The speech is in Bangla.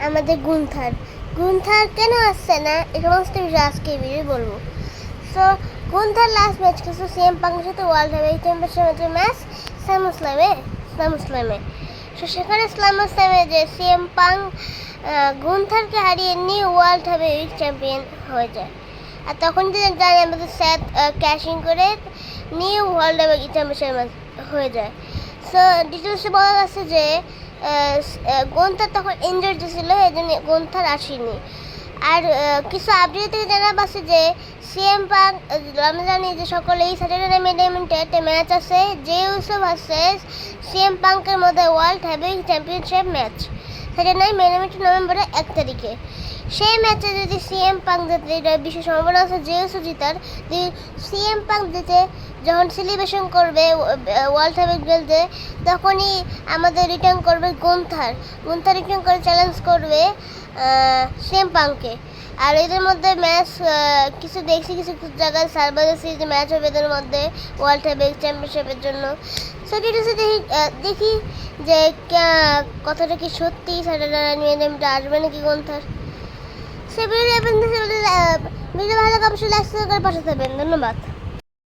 আমাদের গুন্থার কেন আসছে না এই সমস্ত বিষয় আজকে ভিডিও বলবো। সো গুন্থার লাস্ট ম্যাচ কিছু সিএম পাঙ্কের সাথে ওয়ার্ল্ড হেভিওয়েট চ্যাম্পিয়নশিপের ম্যাচ ইসলাম ইসলামে। সো সেখানে ইসলামে যে সিএম পাঙ্ক গুন্থারকে হারিয়ে নিউ ওয়ার্ল্ড হেভিওয়েট চ্যাম্পিয়ন হয়ে যায়। আর তখন যে জানি আমাদের স্যাথ ক্যাশিং করে নিউ ওয়ার্ল্ড হেভিওয়েট চ্যাম্পিয়নশিপ হয়ে যায়। সো ডিটেলসে বলা যাচ্ছে যে গুন্থার তখন ইনজুর্ড ছিল, এই জন্য গুন্থার আসেনি। আর কিছু আপডেট থেকে জানা পাচ্ছে যে সিএম পাঙ্ক, আমরা জানি যে সকলেই স্যাটারডে নাইট মেন ইভেন্টে একটা ম্যাচ আছে জে উসো ভার্সেস সিএম পাঙ্কের মধ্যে world heavyweight championship match, Saturday night main event নভেম্বরের 1 তারিখে। সেই ম্যাচে যদি সিএম পাঙ্ক জিতে, এটা বিশেষ সম্ভাবনা আছে জে উসো জিতার। যদি সিএম পাঙ্ক জিতে যখন সেলিব্রেশন করবে ওয়ার্ল্ড হেভিওয়েট বেল্টে, তখনই আমাদের রিটার্ন করবে গুন্থার রিটার্ন করে চ্যালেঞ্জ করবে সিএম পাঙ্ককে। আর এদের মধ্যে ম্যাচ কিছু দেখছি, কিছু জায়গায় সার্ভাইভার সিরিজে ম্যাচ হবে এদের মধ্যে ওয়ার্ল্ড হেভিওয়েট চ্যাম্পিয়নশিপের জন্য। সো ডিটেলসে দেখি যে কথাটা কি সত্যি, স্যাটারডে নাইট মেন ইভেন্টে আসবে নাকি গুন্থার। সে ভিডিও ভালো লাগলে অবশ্যই লাইক করে পাশে থাকবেন। ধন্যবাদ।